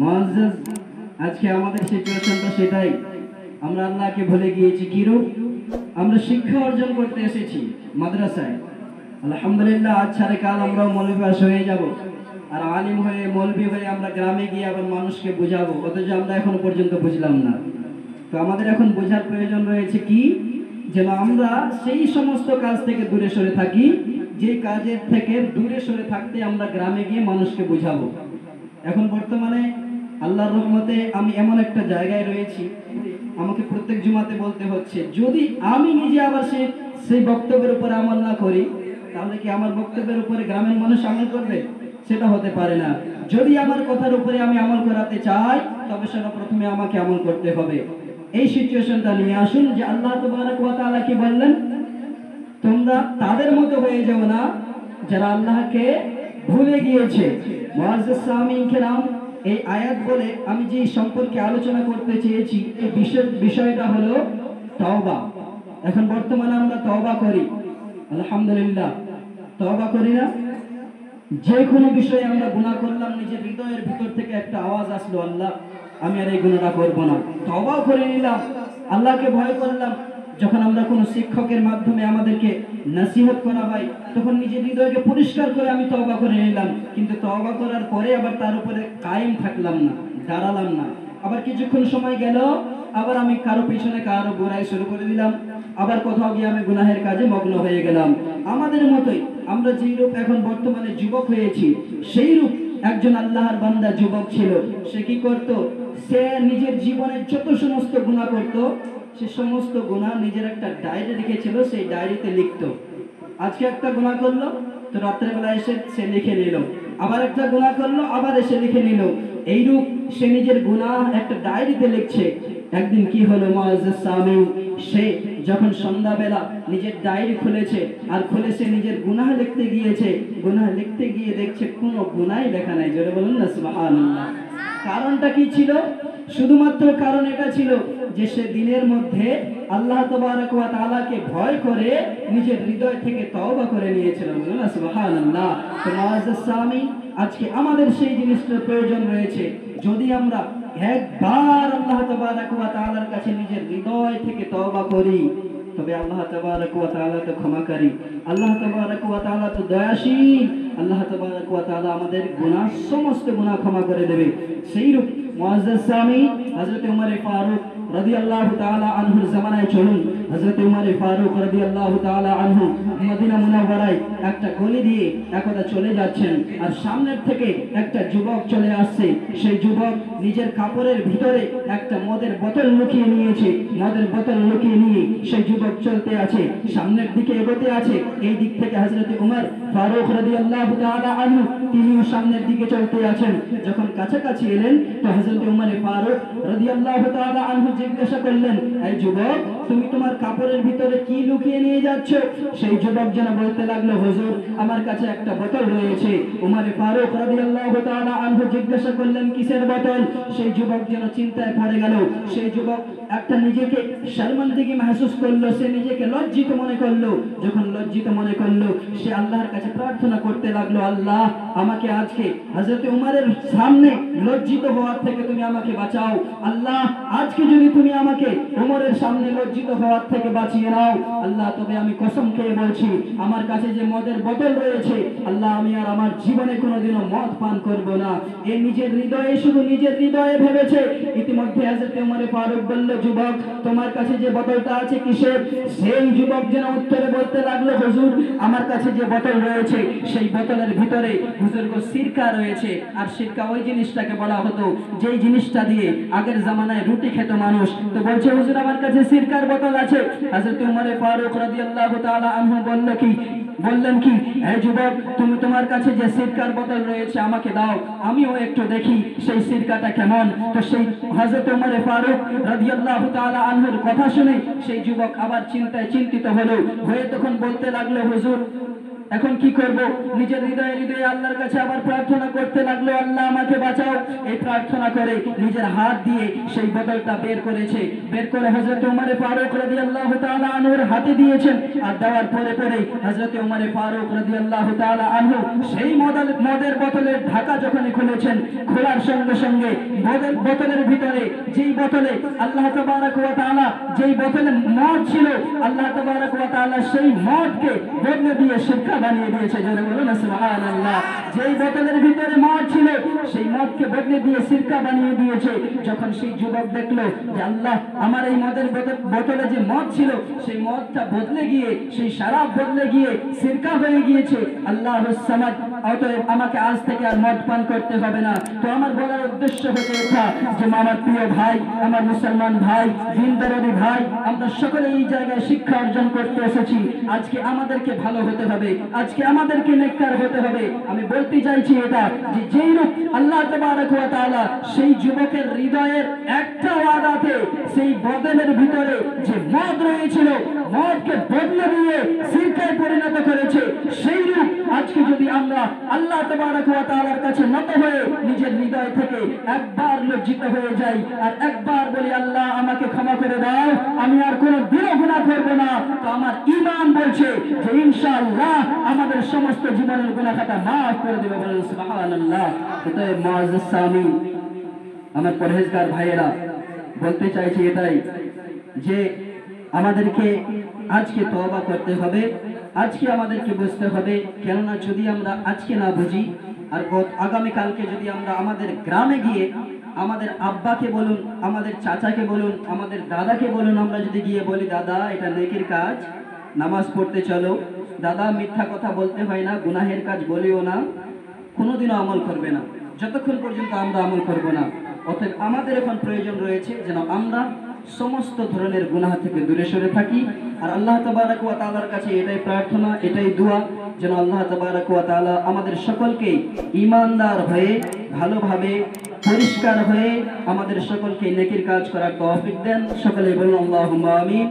মুআজ্জাজ, আজকে আমাদের সিচুয়েশনটা সেটাই। আমরা আল্লাহকে ভুলে গিয়েছি। কিরূপ? আমরা শিক্ষা অর্জন করতে এসেছি মাদ্রাসায়। আলহামদুলিল্লাহ, আজ ছাড়ে কাল আমরাও মৌলভী পাশ হয়ে যাব, আর আলিম হয়ে মৌলভী হয়ে আমরা গ্রামে গিয়ে আবার মানুষকে বুঝাবো, অথচ আমরা এখনো পর্যন্ত বুঝলাম না। তো আমাদের এখন বোঝার প্রয়োজন রয়েছে কি, যেন আমরা সেই সমস্ত কাজ থেকে দূরে সরে থাকি, যে কাজের থেকে দূরে সরে থাকতে আমরা গ্রামে গিয়ে মানুষকে বুঝাবো। এখন বর্তমানে আল্লাহর রহমতে আমি এমন একটা জায়গায় রয়েছি, আমাকে প্রত্যেক জুমাতে বলতে হচ্ছে, যদি আমি নিজে আবার সেই বক্তব্যের উপরে আমল না করি, তাহলে কি আমার বক্তব্যের উপরে গ্রামের মানুষ আমল করবে? সেটা হতে পারে না। যদি আমার কথার উপরে আমি আমল করাতে চাই, তবে সেটা প্রথমে আমাকে আমল করতে হবে। এই সিচুয়েশনটা নিয়ে আসুন যে আল্লাহ তাবারক ওয়া তাআলা কি বললেন, তোমরা তাদের মতো হয়ে যাও না যারা আল্লাহকে ভুলে গিয়েছে। মুআজ্জাজ সামিঈন কেরাম, এই আয়াত বলে আমি যে সম্পর্কে আলোচনা করতে চেয়েছি, এই বিষয়টা হলো তওবা। এখন বর্তমানে আমরা তওবা করি, আলহামদুলিল্লাহ, তওবা করি না? যে কোনো বিষয়ে আমরা গুনাহ করলাম, নিজের হৃদয়ের ভিতর থেকে একটা আওয়াজ আসলো, আল্লাহ আমি আর এই গুনাহটা করব না, তওবাও করে নিলাম, আল্লাহকে ভয় করলাম। যখন আমরা কোনো শিক্ষকের মাধ্যমে আমাদেরকে নসিহত করা হয়, তখন নিজের হৃদয়কে পরিষ্কার করে আমি তওবা করে নিলাম, কিন্তু তওবা করার পরে আবার তার উপরে কায়েম থাকলাম না, দাঁড়ালাম না। আবার কিছুক্ষণ সময় গেল, আবার আমি কারো পিছনে কারো গোড়ায় শুরু করে দিলাম, আবার কোথাও গিয়ে আমি গুনাহের কাজে মগ্ন হয়ে গেলাম। আমাদের মতোই আমরা যেই রূপ এখন বর্তমানে যুবক হয়েছি, সেই রূপ একজন আল্লাহর বান্দা যুবক ছিল। সে কি করত? সে নিজের জীবনের যত সমস্ত গুনাহ করত, সে সমস্ত গুনাহ নিজের একটা ডায়েরি লিখেছিল, সেই ডায়েরিতে লিখত। আজকে একটা গুনাহ করলো, তো রাত্রেবেলা এসে সে লিখে নিল, আবার একটা গুনাহ করলো, আবার এসে লিখে নিল। এইরূপ সে নিজের গুনাহ একটা ডায়েরিতে লিখছে। একদিন কি হলো, মুআজ্জাজ সামিঈন, সে যখন সন্ধ্যাবেলা নিজের ডায়েরি খুলেছে, আর খুলে সে নিজের গুনাহ লিখতে গিয়েছে, গুনাহ লিখতে গিয়ে দেখছে কোনো গুনাহই লেখা নাই। জোরে বলুন না সুবহানাল্লাহ। কারণটা কি ছিল? শুধুমাত্র কারণ এটা ছিল যে সে দিনের মধ্যে আল্লাহ তাবারক ওয়া তাআলাকে ভয় করে নিজের হৃদয় থেকে তওবা করে নিয়েছিল। বলুন না সুবহানাল্লাহ। তো মুআজ্জাজ সামিঈন, আজকে আমাদের সেই জিনিসটার প্রয়োজন রয়েছে। যদি আমরা একবার আল্লাহ তাবারক ওয়া তাআলার কাছে নিজের হৃদয় থেকে তওবা করি, তবে আল্লাহ তাবারক ওয়া তাআলা তো ক্ষমাকারী, আল্লাহ তাবারক ওয়া তাআলা তো দয়াশীল, আল্লাহ তাবারক ওয়া তাআলা আমাদের গুনাহ, সমস্ত গুনাহ ক্ষমা করে দেবে। সেইরূপ মুআজ্জাজ সামিঈন হযরত ওমর ফারুক রাদিয়াল্লাহু তাআলা আনহুর জামানায় চলুন। হযরত ওমর ফারুক রাদিয়াল্লাহু তাআলা আনহু মদিনা মুনাওয়ারায় একটা গলি দিয়ে একদা চলে যাচ্ছেন, আর সামনের থেকে একটা যুবক চলে আসছে। সেই যুবক নিজের কাপড়ের ভিতরে একটা মদের বোতল লুকিয়ে নিয়েছে। মদের বোতল লুকিয়ে নিয়ে সেই যুবক চলতে আছে, সামনের দিকে এগোতে আছে। এই দিক থেকে হযরত ওমর ফারুক রাদিয়াল্লাহু তাআলা আনহু তিনিও সামনের দিকে চলতে আছেন। যখন কাছাকাছি এলেন, তো হযরত ওমর ফারুক রাদিয়াল্লাহু তাআলা আনহু জিজ্ঞাসা করলেন, এই যুবক, তুমি তোমার কাপড়ের ভিতরে কি লুকিয়ে নিয়ে যাচ্ছ? সেই যুবক যেন বলতে লাগলো, হুজুর, আমার কাছে একটা বোতল রয়েছে। ওমর ফারুক রাদিয়াল্লাহু তাআলা আনহু জিজ্ঞাসা করলেন, কিসের বোতল? সেই যুবক যেন চিন্তায় পড়ে গেল। সেই যুবক একটা নিজেকে শর্মিন্দগি महसूस করলো, সে নিজেকে লজ্জিত মনে করলো। যখন লজ্জিত মনে করলো, সে আল্লাহর কাছে প্রার্থনা করতে লাগলো, আল্লাহ, আমাকে আজকে হযরত ওমরের সামনে লজ্জিত হওয়ার থেকে তুমি আমাকে বাঁচাও। আল্লাহ, আজকে যদি তুমি আমাকে ওমরের সামনে লজ্জিত হওয়ার থেকে বাঁচিয়ে নাও, আল্লাহ, তবে আমি কসম খেয়ে বলছি, আমার কাছে যে মদের বোতল রয়েছে, আল্লাহ, আমি আর আমার জীবনে কোনোদিনও মদ পান করব না। এ নিজের হৃদয়ে, শুধু নিজের হৃদয়ে ভেবেছে। ইতিমধ্যে হযরত ওমর ফারুক বলল, যুবক, তোমার কাছে যে বোতলটা আছে কিসের? সেই যুবক যেন উত্তরে বলতে লাগলো, হুজুর, আমার কাছে যে বোতল রয়েছে, সেই বোতলের ভিতরে হুজুর গো সিরকা রয়েছে। আর সিরকা ওই জিনিসটাকে বলা হতো যেই জিনিসটা দিয়ে আগের জামানায় রুটি খেত মানুষ। তো বলছে, হুজুর, আমার কাছে সিরকার বোতল আছে। হযরত ওমর ফারুক রাদিয়াল্লাহু তাআলা আনহু বললেন কি, এই যুবক, তুমি তোমার কাছে যে সিরকার বোতল রয়েছে আমাকে দাও, আমিও একটু দেখি সেই সিরকাটা কেমন। তো সেই হযরত ওমর ফারুক রাদিয়াল্লাহু তাআলা আনহুর কথা শুনে সেই যুবক আবার চিন্তিত হয়ে তখন বলতে লাগলো, হুজুর, এখন কি করব? নিজের হৃদয়ে হৃদয়ে আল্লাহর কাছে আবার প্রার্থনা করতে লাগলো, আল্লাহ আমাকে বাঁচাও। এই প্রার্থনা করে নিজের হাত দিয়ে সেই বোতলটা বের করেছে, বের করে হযরত ওমর ফারুক রাদিয়াল্লাহু তাআলা আনহুর হাতে দিয়েছেন। আর দেওয়ার পরে পরে হযরত ওমর ফারুক রাদিয়াল্লাহু তাআলা আনহু সেই মদের বোতলের ঢাকা যখন খুলেছেন, খোলার সঙ্গে সঙ্গে বোতলের ভিতরে যেই বোতলে আল্লাহ তাবারক ওয়া তাআলা যেই বোতলে মদ ছিল, আল্লাহ তাবারক ওয়া তাআলা সেই মদকে বদলে দিয়ে শিরকা বানিয়ে দিয়েছে। জোরে বলুন সুবহানাল্লাহ। যেই বোতলের ভিতরে মদ ছিল সেই মদকে বদলে দিয়ে শিরকা বানিয়ে দিয়েছে। যখন সেই যুবক দেখলো যে আল্লাহ, আমার এই মদের বোতলে যে মদ ছিল সেই মদটা বদলে গিয়ে, সেই শরাব বদলে গিয়ে শিরকা হয়ে গিয়েছে, আল্লাহুস সামাদ, অতএব আমাকে আজ থেকে আর মদ পান করতে হবে না। তো আমার বলার উদ্দেশ্য হচ্ছে এটা যে আমার প্রিয় ভাই, আমার মুসলমান ভাই, দিনদারি ভাই, আমরা সকলে এই জায়গায় শিক্ষা অর্জন করতে এসেছি। আজকে আমাদেরকে ভালো হতে হবে, আজকে আমাদেরকে নেককার হতে হবে। আমি বলতে চাইছি এটা যে যেই রূপ আল্লাহ তাবারক ওয়া তাআলা সেই যুবকের হৃদয়ের একটা ওয়াদাতে সেই বোতলের ভিতরে যে মদ রয়েছিল, মদকে বদলে দিয়ে শিরকায় পরিণত করেছে, সেই রূপ আজকে যদি আমরা আল্লাহ তাবারক ওয়া তাআলার কাছে নত হয়ে নিজের হৃদয় থেকে একবার লজ্জিত হয়ে যাই আর একবার বলি, আল্লাহ আমাকে ক্ষমা করে দাও, আমি আর কোনো দিনও গুনাহ করব না, তো আমার ঈমান বলছে যে ইনশাআল্লাহ আমাদের সমস্ত জীবনের গুনাহ খাতা মাফ করে দেবে। বলেন সুবহানাল্লাহ। অতএব মুআজ্জাজ সামিন, আমার পরহেজগার ভাইয়েরা, বলতে চাইছি এটাই যে আমাদেরকে আজকে তওবা করতে হবে, আজকে আমাদেরকে বুঝতে হবে। কেননা যদি আমরা আজকে না বুঝি আর আগামীকালকে যদি আমরা আমাদের গ্রামে গিয়ে আমাদের আব্বাকে বলুন, আমাদের চাচাকে বলুন, আমাদের দাদাকে বলুন, আমরা যদি গিয়ে বলি, দাদা এটা নেকির কাজ, নামাজ পড়তে চলো, দাদা মিথ্যা কথা বলতে হয় না, গুনাহের কাজ বলিও না, কোনোদিনও আমল করবে না যতক্ষণ পর্যন্ত আমরা আমল করব না। অতএব আমাদের এখন প্রয়োজন রয়েছে যেন আমরা সমস্ত ধরনের গুনাহ থেকে দূরে সরে থাকি। আর আল্লাহ তাবারক ওয়া তাআলার কাছে এটাই প্রার্থনা, এটাই দোয়া যেন আল্লাহ তাবারক ওয়া তাআলা আমাদের সকলকে ঈমানদার হয়ে, ভালোভাবে পরিষ্কার হয়ে আমাদের সকলকে নেকির কাজ করার তৌফিক দেন। সকলে বলুন আল্লাহুম্মা আমিন।